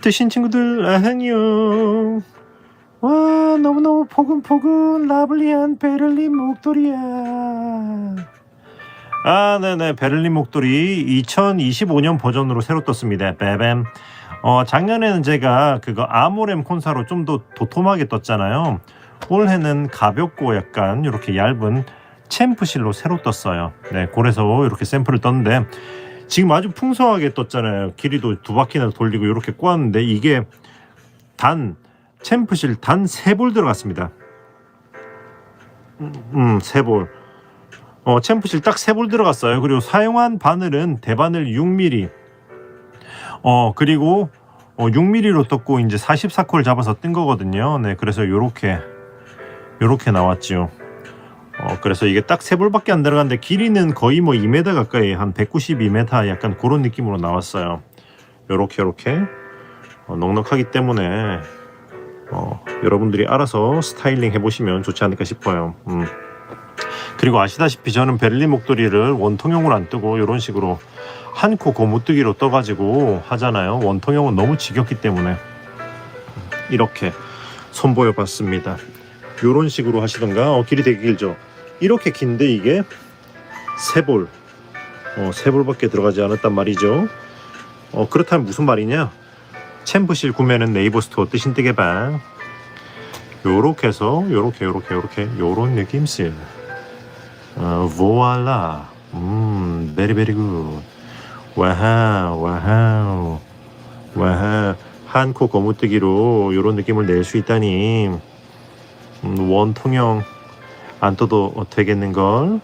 드신 친구들 안녕. 와, 너무너무 포근포근 라블리한 베를린 목도리야. 네네, 베를린 목도리 2025년 버전으로 새로 떴습니다. 빼뱀. 작년에는 제가 그거 아모렘 콘사로 좀 더 도톰하게 떴잖아요. 올해는 가볍고 약간 이렇게 얇은 챔프실로 새로 떴어요. 네, 그래서 이렇게 샘플을 떴는데 지금 아주 풍성하게 떴잖아요. 길이도 두 바퀴나 돌리고 이렇게 꼬았는데 이게 챔프실 단 3볼 들어갔습니다. 3볼. 챔프실 딱 3볼 들어갔어요. 그리고 사용한 바늘은 대바늘 6mm. 그리고 6mm로 떴고 이제 44코를 잡아서 뜬 거거든요. 네, 그래서 요렇게 나왔죠. 그래서 이게 딱 3볼밖에 안 들어갔는데 길이는 거의 뭐 2m 가까이, 한 192m 약간 그런 느낌으로 나왔어요. 요렇게 넉넉하기 때문에 여러분들이 알아서 스타일링 해보시면 좋지 않을까 싶어요. 그리고 아시다시피 저는 베를린 목도리를 원통형으로 안 뜨고 이런 식으로 한 코 고무뜨기로 떠가지고 하잖아요. 원통형은 너무 지겹기 때문에 이렇게 선보여 봤습니다. 이런 식으로 하시던가. 길이 되게 길죠. 이렇게 긴데 이게 3볼, 3볼밖에 들어가지 않았단 말이죠. 그렇다면 무슨 말이냐? 챔프실 구매는 네이버 스토어 뜨신 뜨개방. 요렇게 해서 요렇게 요런 느낌실. voila. 베리 굿. 와우. 한 코 고무뜨기로 요런 느낌을 낼 수 있다니. 원통형 안 떠도 되겠는걸.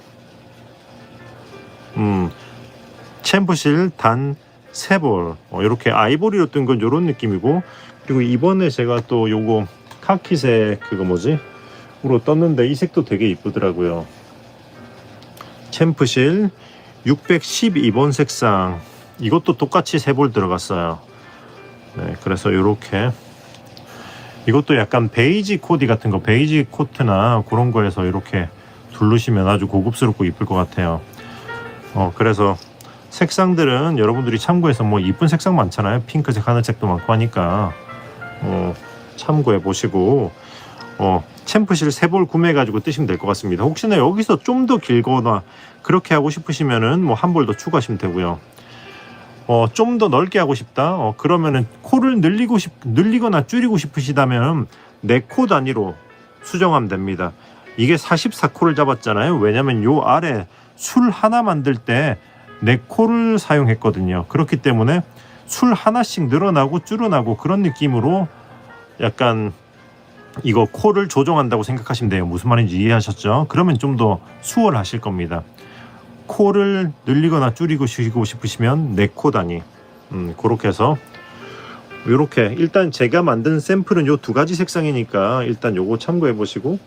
챔프실 단 3볼. 이렇게 아이보리로 뜬 건 요런 느낌이고, 그리고 이번에 제가 또 요거 카키색 그거 뭐지? 으로 떴는데 이 색도 되게 이쁘더라고요. 챔프실 612번 색상. 이것도 똑같이 3볼 들어갔어요. 네, 그래서 요렇게. 이것도 약간 베이지 코디 같은 거, 베이지 코트나 그런 거에서 이렇게 두르시면 아주 고급스럽고 이쁠 것 같아요. 그래서 색상들은 여러분들이 참고해서, 뭐 이쁜 색상 많잖아요. 핑크색, 하늘색도 많고 하니까 참고해 보시고 챔프실 3볼 구매해 가지고 뜨시면 될 것 같습니다. 혹시나 여기서 좀 더 길거나 그렇게 하고 싶으시면은 뭐 한 볼 더 추가하시면 되고요. 좀 더 넓게 하고 싶다. 그러면은 코를 늘리거나 줄이고 싶으시다면 4코 단위로 수정하면 됩니다. 이게 44코를 잡았잖아요. 왜냐면 요 아래 술 하나 만들 때 4코를 사용했거든요. 그렇기 때문에 술 하나씩 늘어나고 줄어나고 그런 느낌으로 약간 이거 코를 조정한다고 생각하시면 돼요. 무슨 말인지 이해하셨죠? 그러면 좀 더 수월하실 겁니다. 코를 늘리거나 줄이고 싶으시면 4코 단위. 그렇게 해서 요렇게. 일단 제가 만든 샘플은 요 2가지 색상이니까 일단 요거 참고해 보시고,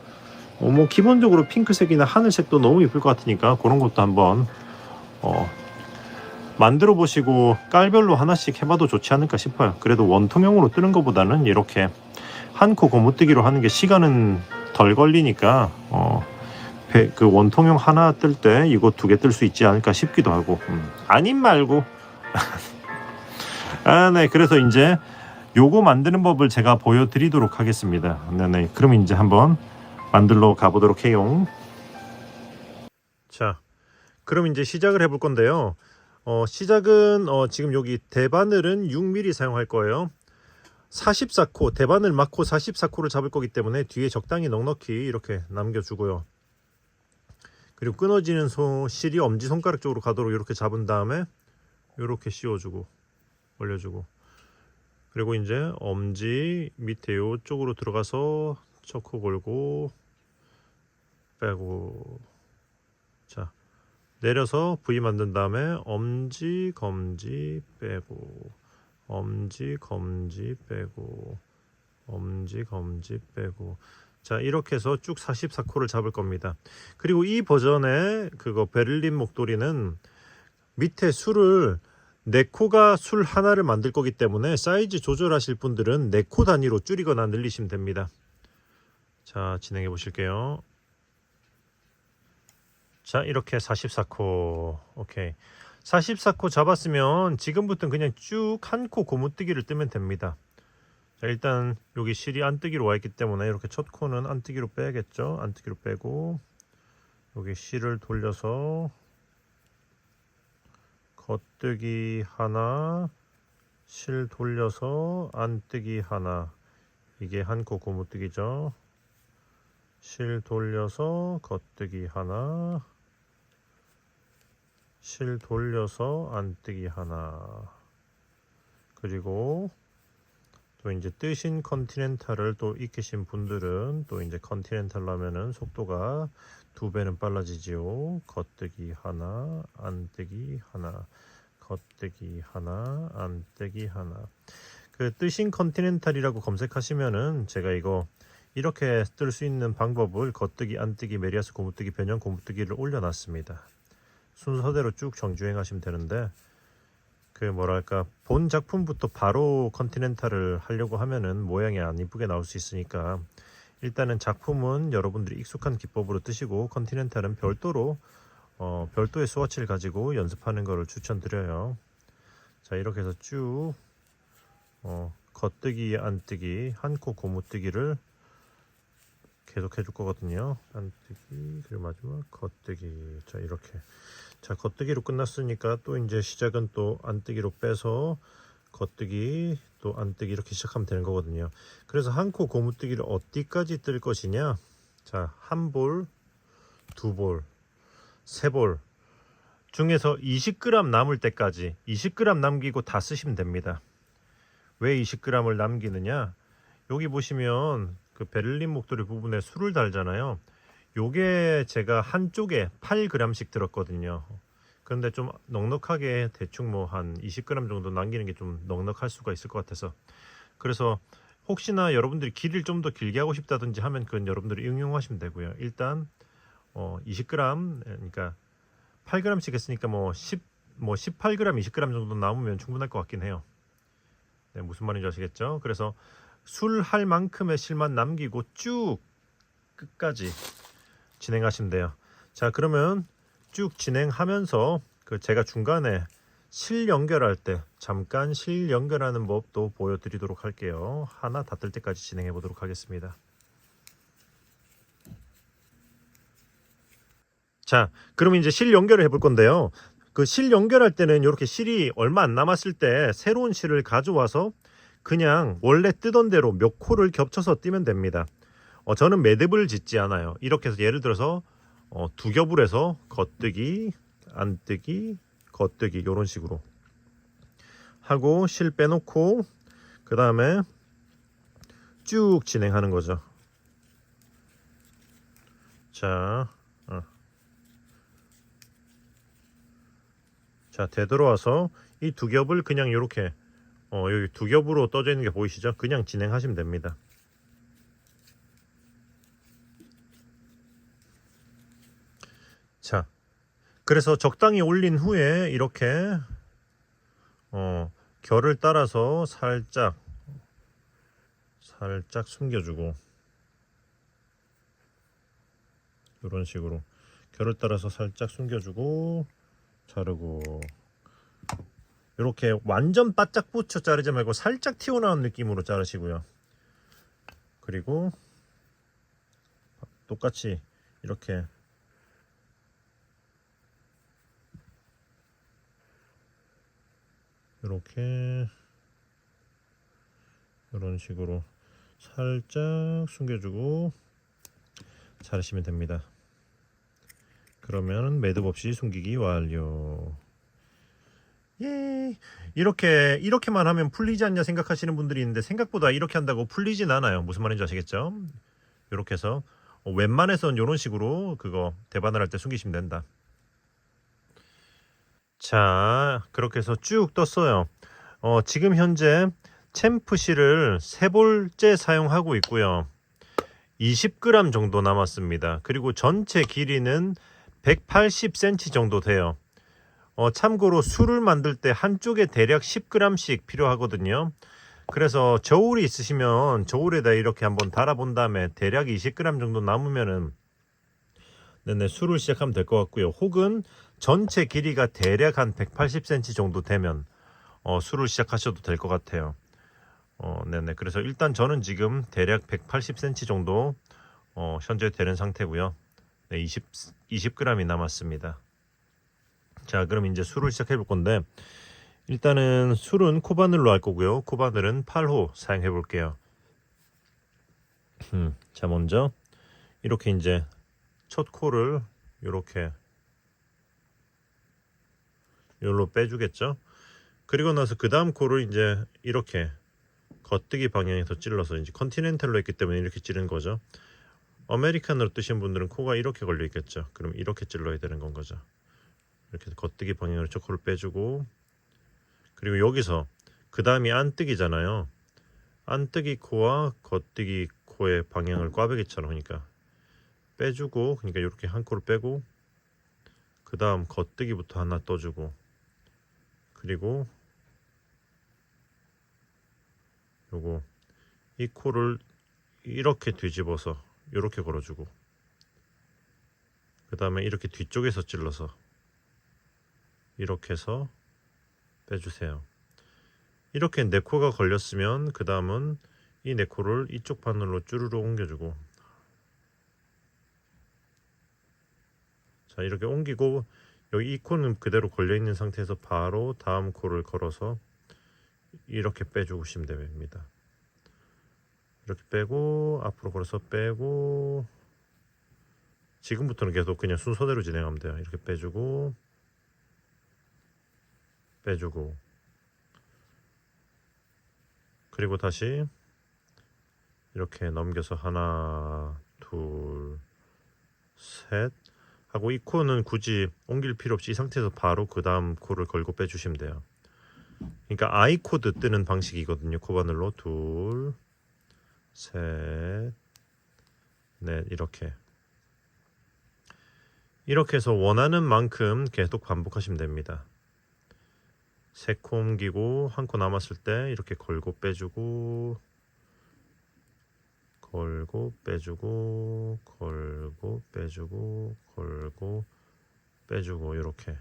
뭐 기본적으로 핑크색이나 하늘색도 너무 예쁠 것 같으니까 그런 것도 한번 만들어 보시고 깔별로 하나씩 해봐도 좋지 않을까 싶어요. 그래도 원통형으로 뜨는 것보다는 이렇게 한 코 고무뜨기로 하는 게 시간은 덜 걸리니까 그 원통형 하나 뜰 때 이거 2개 뜰 수 있지 않을까 싶기도 하고. 아님 말고. 네, 그래서 이제 요거 만드는 법을 제가 보여드리도록 하겠습니다. 네네, 그럼 이제 한번 만들러 가보도록 해요. 자, 그럼 이제 시작을 해볼 건데요. 시작은 지금 여기 대바늘은 6mm 사용할 거예요. 44코, 대바늘 맞고 44코를 잡을 거기 때문에 뒤에 적당히 넉넉히 이렇게 남겨주고요. 그리고 끊어지는 실이 엄지손가락 쪽으로 가도록 이렇게 잡은 다음에 이렇게 씌워주고 올려주고, 그리고 이제 엄지 밑에 이쪽으로 들어가서 척후 걸고 빼고, 자 내려서 V 만든 다음에 엄지 검지 빼고, 엄지 검지 빼고, 엄지 검지 빼고. 자, 이렇게 해서 쭉 44코를 잡을 겁니다. 그리고 이 버전의 그거 베를린 목도리는 밑에 술을 4코가 술 하나를 만들 거기 때문에 사이즈 조절하실 분들은 4코 단위로 줄이거나 늘리시면 됩니다. 자, 진행해 보실게요. 자, 이렇게 44코. 오케이. 44코 잡았으면 지금부터는 그냥 쭉 한 코 고무뜨기를 뜨면 됩니다. 자, 일단 여기 실이 안뜨기로 와 있기 때문에 이렇게 첫 코는 안뜨기로 빼야겠죠. 안뜨기로 빼고 여기 실을 돌려서 겉뜨기 하나, 실 돌려서 안뜨기 하나. 이게 한 코 고무뜨기죠. 실 돌려서 겉뜨기 하나, 실 돌려서 안뜨기 하나. 그리고 또 이제 뜨신 컨티넨탈을 또 익히신 분들은 또 이제 컨티넨탈로 하면은 속도가 2배는 빨라지지요. 겉뜨기 하나, 안뜨기 하나, 겉뜨기 하나, 안뜨기 하나. 그 뜨신 컨티넨탈이라고 검색하시면은 제가 이거 이렇게 뜰 수 있는 방법을 겉뜨기, 안뜨기, 메리아스 고무뜨기, 변형 고무뜨기를 올려놨습니다. 순서대로 쭉 정주행하시면 되는데 그 뭐랄까 본 작품부터 바로 컨티넨탈을 하려고 하면은 모양이 안 이쁘게 나올 수 있으니까 일단은 작품은 여러분들이 익숙한 기법으로 뜨시고 컨티넨탈은 별도로 별도의 스와치를 가지고 연습하는 것을 추천드려요. 자, 이렇게 해서 쭉 겉뜨기, 안뜨기, 한 코 고무뜨기를 계속 해줄 거거든요. 안뜨기, 그리고 마지막 겉뜨기. 자, 이렇게. 자, 겉뜨기로 끝났으니까 또 이제 시작은 또 안뜨기로 빼서 겉뜨기, 또 안뜨기 이렇게 시작하면 되는 거거든요. 그래서 한 코 고무뜨기를 어디까지 뜰 것이냐? 자, 한 볼, 두 볼, 세 볼 중에서 20g 남을 때까지 20g 남기고 다 쓰시면 됩니다. 왜 20g을 남기느냐? 여기 보시면 그 베를린 목도리 부분에 술을 달잖아요. 요게 제가 한쪽에 8g씩 들었거든요. 그런데 좀 넉넉하게 대충 뭐 한 20g 정도 남기는 게 좀 넉넉할 수가 있을 것 같아서, 그래서 혹시나 여러분들이 길이를 좀 더 길게 하고 싶다든지 하면 그건 여러분들이 응용하시면 되고요. 일단 20g, 그러니까 8g씩 했으니까 뭐 18g, 20g 정도 남으면 충분할 것 같긴 해요. 네, 무슨 말인지 아시겠죠? 그래서 술 할 만큼의 실만 남기고 쭉 끝까지 진행하시면 돼요. 자, 그러면 쭉 진행하면서 그 제가 중간에 실 연결할 때 잠깐 실 연결하는 법도 보여드리도록 할게요. 하나 다 뜰 때까지 진행해 보도록 하겠습니다. 자, 그럼 이제 실 연결을 해볼 건데요. 그 실 연결할 때는 이렇게 실이 얼마 안 남았을 때 새로운 실을 가져와서 그냥 원래 뜨던 대로 몇 코를 겹쳐서 뜨면 됩니다. 저는 매듭을 짓지 않아요. 이렇게 해서 예를 들어서 두 겹을 해서 겉뜨기, 안뜨기, 겉뜨기 이런 식으로 하고 실 빼놓고 그 다음에 쭉 진행하는 거죠. 자, 자, 되돌아와서 이 두 겹을 그냥 이렇게 여기 두 겹으로 떠져 있는 게 보이시죠? 그냥 진행하시면 됩니다. 자, 그래서 적당히 올린 후에 이렇게 결을 따라서 살짝 숨겨주고 이런 식으로 결을 따라서 살짝 숨겨주고 자르고, 이렇게 완전 바짝 붙여 자르지 말고 살짝 튀어나온 느낌으로 자르시고요. 그리고 똑같이 이렇게 이런 식으로 살짝 숨겨주고 자르시면 됩니다. 그러면 매듭 없이 숨기기 완료. 예, 이렇게만 하면 풀리지 않냐 생각하시는 분들이 있는데 생각보다 이렇게 한다고 풀리진 않아요. 무슨 말인지 아시겠죠? 이렇게 해서 웬만해선 이런 식으로 그거 대바늘 할 때 숨기시면 된다. 자, 그렇게 해서 쭉 떴어요. 지금 현재 챔프실을 3볼째 사용하고 있고요. 20g 정도 남았습니다. 그리고 전체 길이는 180cm 정도 돼요. 참고로 술을 만들 때 한쪽에 대략 10g씩 필요하거든요. 그래서 저울이 있으시면 저울에다 이렇게 한번 달아본 다음에 대략 20g 정도 남으면은 술을 시작하면 될 것 같고요. 혹은 전체 길이가 대략 한 180cm 정도 되면 수를 시작하셔도 될 것 같아요. 네네. 그래서 일단 저는 지금 대략 180cm 정도 현재 되는 상태고요. 네, 20g이 남았습니다. 자, 그럼 이제 술을 시작해 볼 건데, 일단은 술은 코바늘로 할 거고요. 코바늘은 8호 사용해 볼게요. 자, 먼저 이렇게 이제 첫 코를 이렇게 여기로 빼주겠죠. 그리고 나서 그 다음 코를 이제 이렇게 겉뜨기 방향에서 찔러서, 이제 컨티넨탈로 했기 때문에 이렇게 찌른 거죠. 아메리칸으로 뜨신 분들은 코가 이렇게 걸려 있겠죠. 그럼 이렇게 찔러야 되는 건 거죠. 이렇게 겉뜨기 방향으로 첫 코를 빼주고, 그리고 여기서 그 다음이 안뜨기잖아요. 안뜨기 코와 겉뜨기 코의 방향을 꽈배기처럼 하니까 빼주고, 그러니까 이렇게 한 코를 빼고, 그 다음 겉뜨기부터 하나 떠주고, 그리고 요거 이 코를 이렇게 뒤집어서 이렇게 걸어주고, 그 다음에 이렇게 뒤쪽에서 찔러서 이렇게 해서 빼주세요. 이렇게 네 코가 걸렸으면 그 다음은 이 네 코를 이쪽 바늘로 쭈르르 옮겨주고, 자, 이렇게 옮기고, 여기 이 코는 그대로 걸려있는 상태에서 바로 다음 코를 걸어서 이렇게 빼주시면 됩니다. 이렇게 빼고, 앞으로 걸어서 빼고, 지금부터는 계속 그냥 순서대로 진행하면 돼요. 이렇게 빼주고, 빼주고, 그리고 다시 이렇게 넘겨서 하나, 둘, 셋 하고, 이 코는 굳이 옮길 필요 없이 이 상태에서 바로 그 다음 코를 걸고 빼주시면 돼요. 그러니까 I 코드 뜨는 방식이거든요. 코바늘로 둘, 셋, 넷, 이렇게 해서 원하는 만큼 계속 반복하시면 됩니다. 세 코 옮기고 한 코 남았을 때 이렇게 걸고 빼주고, 걸고 빼주고, 걸고 빼주고, 걸고 빼주고, 이렇게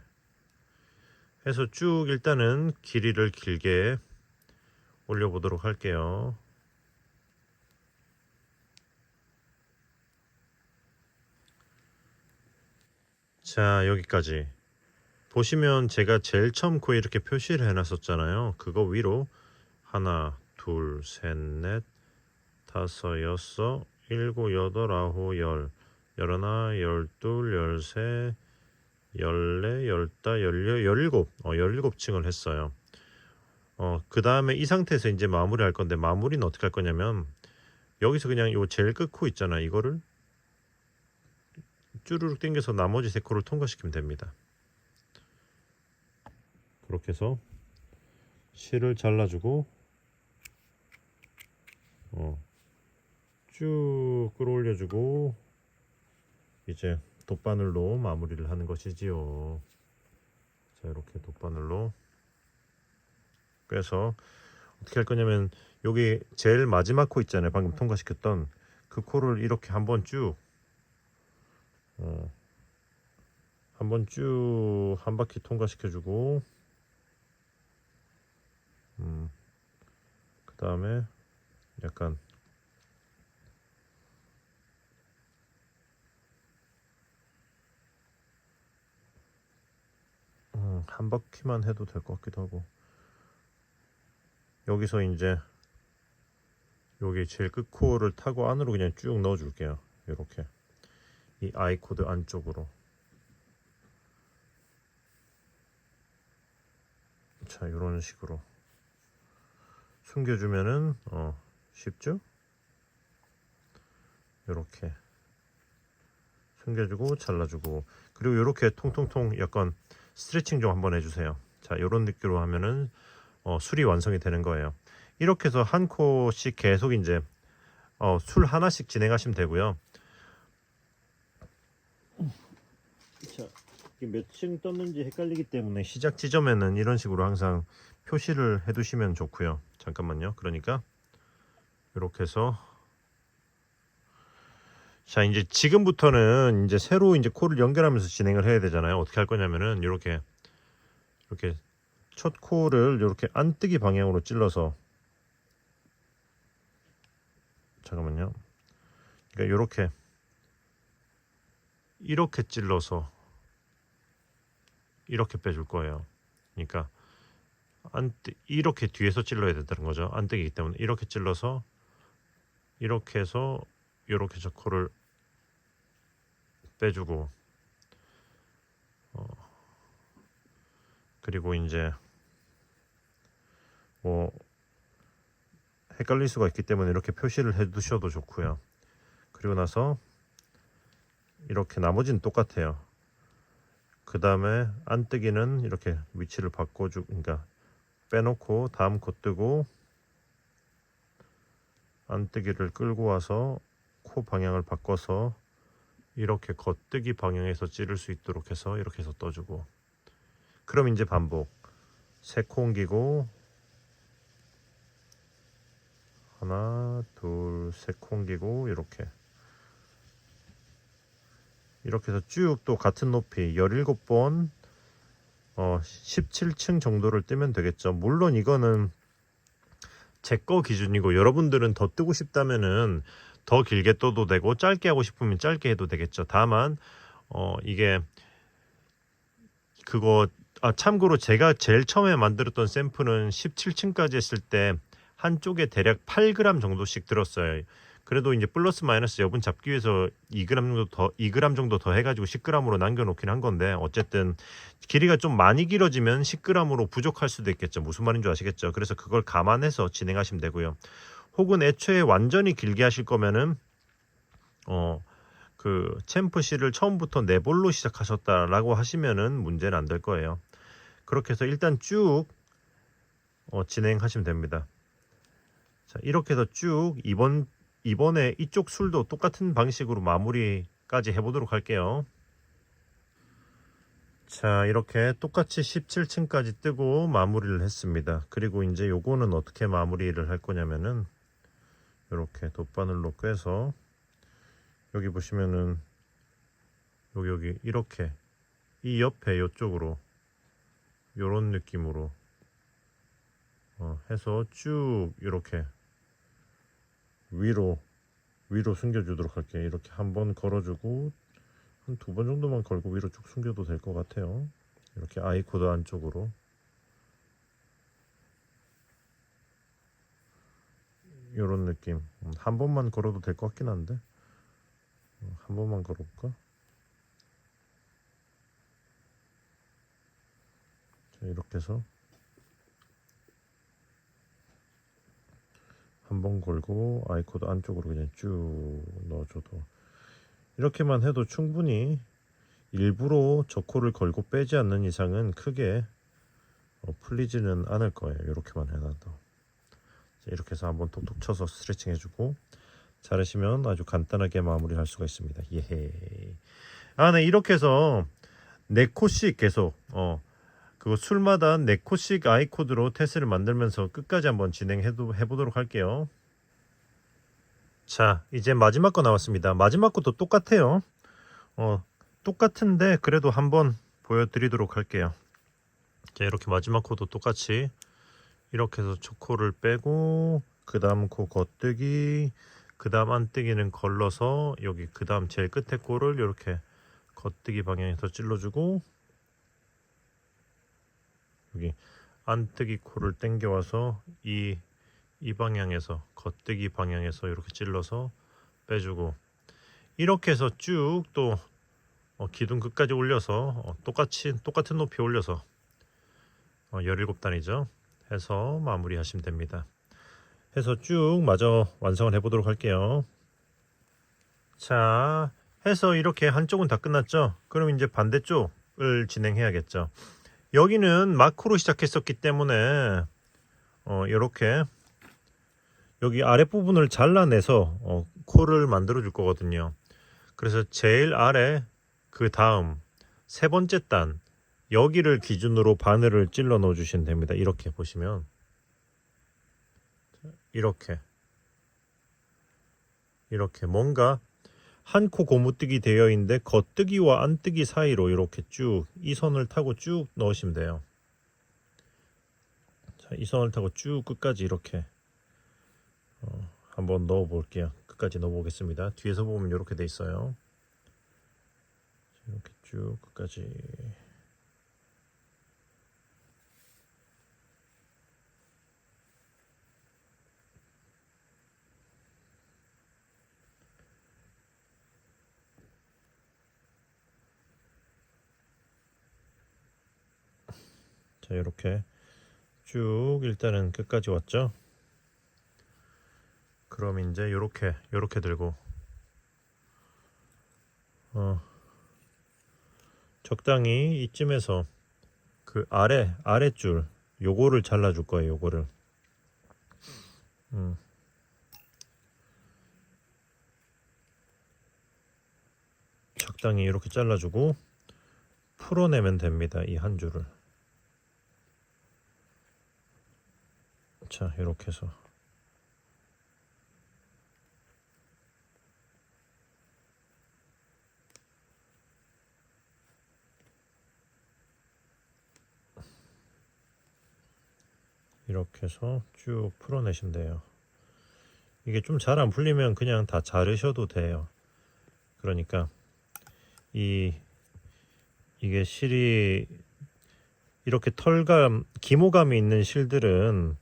해서 쭉 일단은 길이를 길게 올려보도록 할게요. 자, 여기까지 보시면 제가 제일 처음 코에 이렇게 표시를 해놨었잖아요. 그거 위로 하나, 둘, 셋, 넷, 다섯, 여섯, 일곱, 여덟, 아홉, 열, 열하나, 열둘, 열세, 열네, 열다, 열여, 열일곱, 17층을 했어요. 그 다음에 이 상태에서 이제 마무리 할 건데, 마무리는 어떻게 할 거냐면, 여기서 그냥 요 제일 끝 코 있잖아. 이거를 쭈르륵 당겨서 나머지 세 코를 통과시키면 됩니다. 그렇게 해서 실을 잘라주고, 쭉 끌어올려주고, 이제 돗바늘로 마무리를 하는 것이지요. 자, 이렇게 돗바늘로 꿰서 어떻게 할 거냐면, 여기 제일 마지막 코 있잖아요. 방금 통과시켰던 그 코를 이렇게 한번 쭉 한번 쭉 한 바퀴 통과시켜주고, 그 다음에 약간 한 바퀴만 해도 될 것 같기도 하고, 여기서 이제 여기 제일 끝 코를 타고 안으로 그냥 쭉 넣어 줄게요. 이렇게 이 I 코드 안쪽으로. 자, 이런 식으로 숨겨주면은 쉽죠? 이렇게 숨겨주고 잘라주고, 그리고 이렇게 통통통 약간 스트레칭 좀 한번 해주세요. 자, 이런 느낌으로 하면은 술이 완성이 되는 거예요. 이렇게 해서 한 코씩 계속 이제 술 하나씩 진행하시면 되고요. 자, 몇 층 떴는지 헷갈리기 때문에 시작 지점에는 이런 식으로 항상 표시를 해 두시면 좋고요. 잠깐만요. 그러니까 이렇게 해서 자, 이제 지금부터는 이제 새로 이제 코를 연결하면서 진행을 해야 되잖아요. 어떻게 할 거냐면은 이렇게 첫 코를 이렇게 안뜨기 방향으로 찔러서, 잠깐만요. 그러니까 이렇게 찔러서 이렇게 빼줄 거예요. 그러니까 이렇게 뒤에서 찔러야 된다는 거죠. 안뜨기이기 때문에 이렇게 찔러서 이렇게 해서 이렇게 저 코를 빼주고, 그리고 이제 뭐 헷갈릴 수가 있기 때문에 이렇게 표시를 해 두셔도 좋고요. 그리고 나서 이렇게 나머지는 똑같아요. 그 다음에 안뜨기는 이렇게 위치를 바꿔주고, 그러니까 빼놓고 다음 코 뜨고 안뜨기를 끌고 와서 코 방향을 바꿔서 이렇게 겉뜨기 방향에서 찌를 수 있도록 해서 이렇게 해서 떠주고, 그럼 이제 반복. 세 코 옮기고 하나 둘 세 코 옮기고 이렇게 해서 쭉 또 같은 높이 17번 17층 정도를 뜨면 되겠죠. 물론 이거는 제 거 기준이고 여러분들은 더 뜨고 싶다면은 더 길게 떠도 되고 짧게 하고 싶으면 짧게 해도 되겠죠. 다만 이게 그거 참고로 제가 제일 처음에 만들었던 샘플은 17층까지 했을 때 한쪽에 대략 8g 정도씩 들었어요. 그래도 이제 플러스 마이너스 여분 잡기 위해서 2g 정도 더 해가지고 10g으로 남겨놓긴 한 건데, 어쨌든 길이가 좀 많이 길어지면 10g으로 부족할 수도 있겠죠. 무슨 말인 줄 아시겠죠? 그래서 그걸 감안해서 진행하시면 되고요. 혹은 애초에 완전히 길게 하실 거면은 그 챔프실을 처음부터 4볼로 시작하셨다라고 하시면은 문제는 안 될 거예요. 그렇게 해서 일단 쭉 진행하시면 됩니다. 자, 이렇게 해서 쭉 이번에 이쪽 술도 똑같은 방식으로 마무리까지 해보도록 할게요. 자, 이렇게 똑같이 17층까지 뜨고 마무리를 했습니다. 그리고 이제 요거는 어떻게 마무리를 할 거냐면은 이렇게 돗바늘로 꿰서 여기 보시면은 여기 이렇게 이 옆에 이쪽으로 요런 느낌으로 해서 쭉 이렇게 위로 숨겨주도록 할게요. 이렇게 한번 걸어주고 한 2번 정도만 걸고 위로 쭉 숨겨도 될 것 같아요. 이렇게 아이코드 안쪽으로 이런 느낌. 한 번만 걸어도 될 것 같긴 한데 한 번만 걸어볼까? 자, 이렇게 해서 한 번 걸고 아이코드 안쪽으로 그냥 쭉 넣어줘도, 이렇게만 해도 충분히 일부러 저 코를 걸고 빼지 않는 이상은 크게 풀리지는 않을 거예요. 이렇게만 해놔도. 이렇게 해서 한번 톡톡 쳐서 스트레칭 해주고 잘하시면 아주 간단하게 마무리할 수가 있습니다. 예헤. 네, 이렇게 해서 4코씩 계속 그거 술마다 4코씩 아이코드로 테스트를 만들면서 끝까지 한번 해보도록 할게요. 자, 이제 마지막 거 나왔습니다. 마지막 것도 똑같아요. 똑같은데 그래도 한번 보여드리도록 할게요. 자, 이렇게 마지막 코도 똑같이 이렇게 해서 첫 코를 빼고 그 다음 코 겉뜨기, 그 다음 안뜨기는 걸러서 여기 그 다음 제일 끝에 코를 이렇게 겉뜨기 방향에서 찔러주고, 여기 안뜨기 코를 당겨와서 이 방향에서 겉뜨기 방향에서 이렇게 찔러서 빼주고, 이렇게 해서 쭉 또 기둥 끝까지 올려서 똑같은 높이 올려서 17단이죠 해서 마무리 하시면 됩니다. 해서 쭉 마저 완성을 해 보도록 할게요. 자, 해서 이렇게 한쪽은 다 끝났죠. 그럼 이제 반대쪽을 진행해야겠죠. 여기는 마크로 시작했었기 때문에 이렇게 여기 아랫부분을 잘라내서 코를 만들어 줄 거거든요. 그래서 제일 아래 그 다음 3번째 단 여기를 기준으로 바늘을 찔러 넣어 주시면 됩니다. 이렇게 보시면 이렇게 뭔가 한 코 고무뜨기 되어 있는데 겉뜨기와 안뜨기 사이로 이렇게 쭉 이 선을 타고 쭉 넣으시면 돼요. 자, 이 선을 타고 쭉 끝까지 이렇게 한번 넣어 볼게요. 끝까지 넣어 보겠습니다. 뒤에서 보면 이렇게 돼 있어요. 이렇게 쭉 끝까지. 자, 이렇게 쭉 일단은 끝까지 왔죠. 그럼 이제 요렇게 들고 적당히 이쯤에서 그 아랫줄 요거를 잘라줄 거예요. 요거를 적당히 이렇게 잘라주고 풀어내면 됩니다. 이 한 줄을. 자, 이렇게 해서 이렇게 해서 쭉 풀어내시면 돼요. 이게 좀 잘 안 풀리면 그냥 다 자르셔도 돼요. 그러니까 이게 실이 이렇게 털감, 기모감이 있는 실들은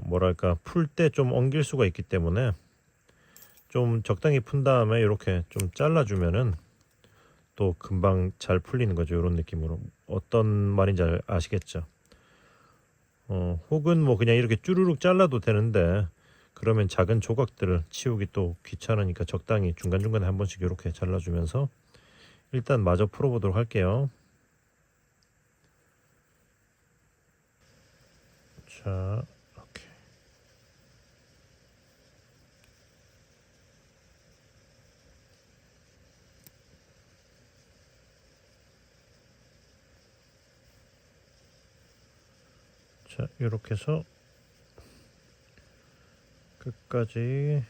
뭐랄까 풀 때 좀 엉길 수가 있기 때문에 좀 적당히 푼 다음에 이렇게 좀 잘라주면은 또 금방 잘 풀리는 거죠. 이런 느낌으로. 어떤 말인지 아시겠죠? 혹은 뭐 그냥 이렇게 쭈루룩 잘라도 되는데 그러면 작은 조각들을 치우기 또 귀찮으니까 적당히 중간중간에 한 번씩 이렇게 잘라주면서 일단 마저 풀어보도록 할게요. 자, 이렇게. 자, 이렇게 해서 끝까지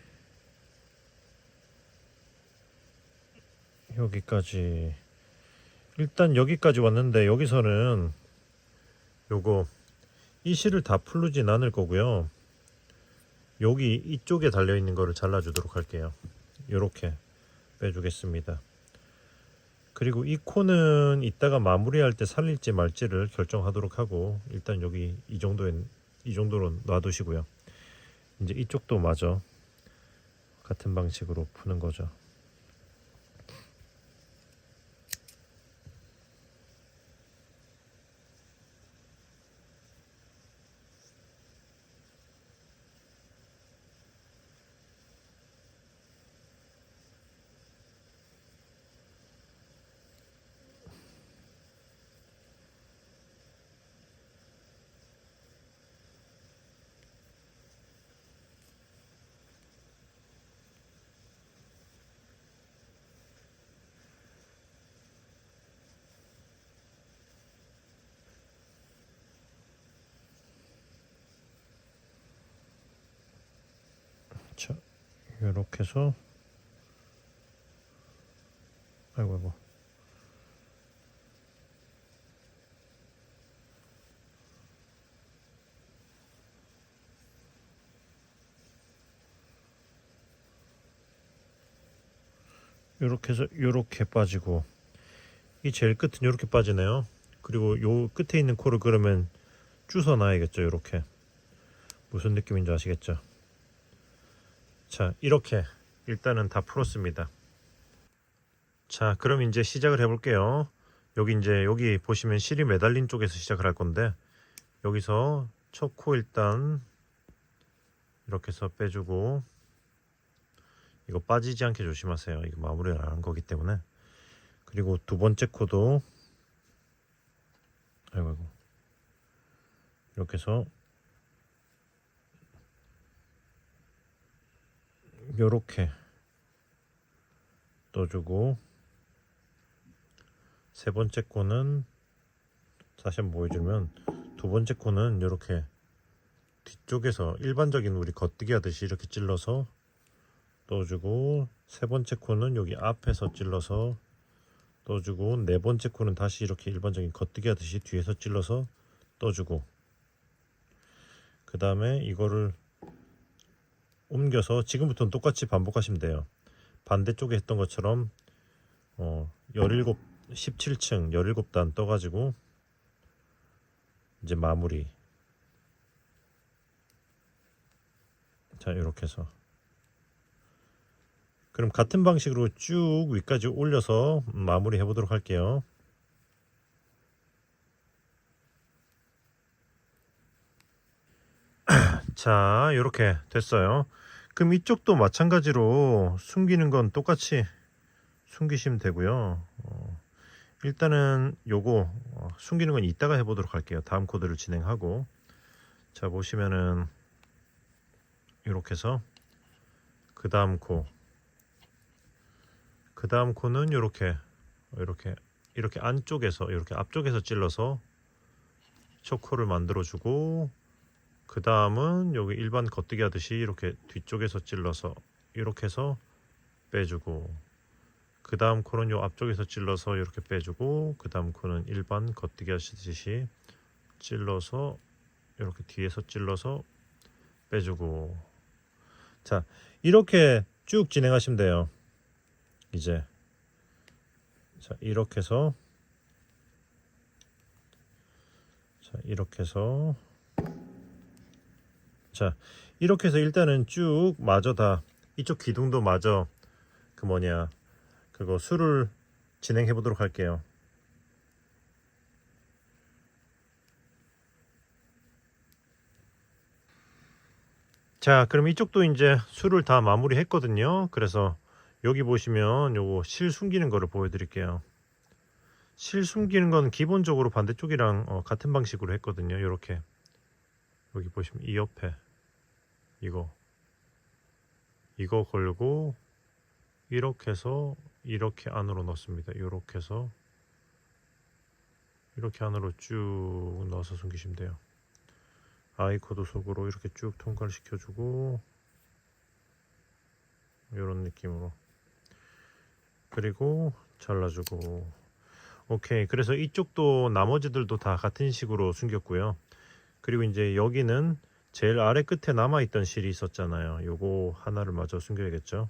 여기까지 일단 여기까지 왔는데 여기서는 요거 이 실을 다 풀르진 않을 거고요. 여기 이쪽에 달려있는 거를 잘라주도록 할게요. 이렇게 빼주겠습니다. 그리고 이 코는 이따가 마무리할 때 살릴지 말지를 결정하도록 하고 일단 여기 이 정도로 놔두시고요. 이제 이쪽도 마저 같은 방식으로 푸는 거죠. 자, 이렇게 해서 아이고 이렇게 해서 이렇게 빠지고 이 제일 끝은 이렇게 빠지네요. 그리고 요 끝에 있는 코를 그러면 주워 놔야겠죠. 이렇게 무슨 느낌인지 아시겠죠? 자, 이렇게 일단은 다 풀었습니다. 자, 그럼 이제 시작을 해볼게요. 여기 보시면 실이 매달린 쪽에서 시작을 할 건데 여기서 첫 코 일단 이렇게 해서 빼주고 이거 빠지지 않게 조심하세요. 이거 마무리를 안 한 거기 때문에. 그리고 두 번째 코도 아이고 이렇게 해서 요렇게 떠주고 세 번째 코는 다시 한번 보여주면 두 번째 코는 이렇게 뒤쪽에서 일반적인 우리 겉뜨기 하듯이 이렇게 찔러서 떠주고, 세 번째 코는 여기 앞에서 찔러서 떠주고, 네 번째 코는 다시 이렇게 일반적인 겉뜨기 하듯이 뒤에서 찔러서 떠주고, 그 다음에 이거를 옮겨서 지금부터는 똑같이 반복하시면 돼요. 반대쪽에 했던 것처럼 17층 17단 떠가지고 이제 마무리. 자, 이렇게 해서 그럼 같은 방식으로 쭉 위까지 올려서 마무리 해보도록 할게요. 자, 이렇게 됐어요. 그럼 이쪽도 마찬가지로 숨기는 건 똑같이 숨기시면 되고요. 일단은 요거 숨기는 건 이따가 해보도록 할게요. 다음 코드를 진행하고. 자, 보시면은 이렇게 해서 그 다음 코는 이렇게 안쪽에서 이렇게 앞쪽에서 찔러서 초코를 만들어주고, 그 다음은 여기 일반 겉뜨기 하듯이 이렇게 뒤쪽에서 찔러서 이렇게 해서 빼주고, 그 다음 코는 요 앞쪽에서 찔러서 이렇게 빼주고, 그 다음 코는 일반 겉뜨기 하듯이 찔러서 이렇게 뒤에서 찔러서 빼주고. 자, 이렇게 쭉 진행하시면 돼요. 이제 자, 이렇게 해서 이렇게 해서 일단은 쭉 마저 다 이쪽 기둥도 마저 그거 수를 진행해 보도록 할게요. 자, 그럼 이쪽도 이제 수를 다 마무리 했거든요. 그래서 여기 보시면 요거 실 숨기는 거를 보여드릴게요. 실 숨기는 건 기본적으로 반대쪽이랑 같은 방식으로 했거든요. 요렇게 여기 보시면 이 옆에 이거 걸고 이렇게 해서 이렇게 안으로 넣습니다. 이렇게 해서 이렇게 안으로 쭉 넣어서 숨기시면 돼요. 아이코드 속으로 이렇게 쭉 통과를 시켜주고, 이런 느낌으로, 그리고 잘라주고. 오케이. 그래서 이쪽도 나머지들도 다 같은 식으로 숨겼고요. 그리고 이제 여기는 제일 아래 끝에 남아있던 실이 있었잖아요. 요거 하나를 마저 숨겨야겠죠.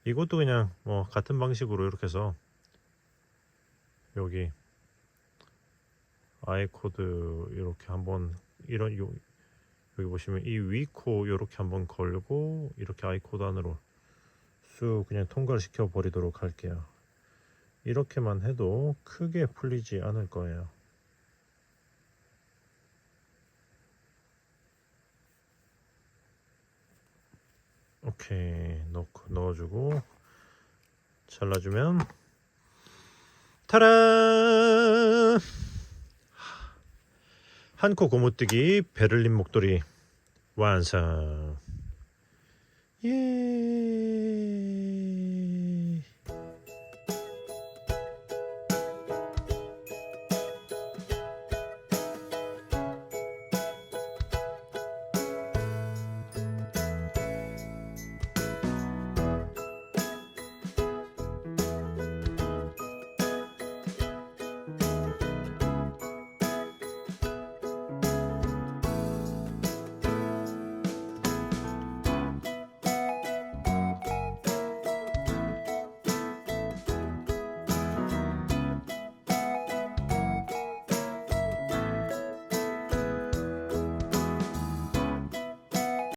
이것도 그냥 같은 방식으로 이렇게 해서 여기 아이코드 이렇게 한번 여기 보시면 이 위코 이렇게 한번 걸고 이렇게 아이코드 안으로 쑥 그냥 통과를 시켜 버리도록 할게요. 이렇게만 해도 크게 풀리지 않을 거예요. 오케이. 넣어주고 잘라주면 타란! 한 코 고무뜨기 베를린 목도리 완성. 예.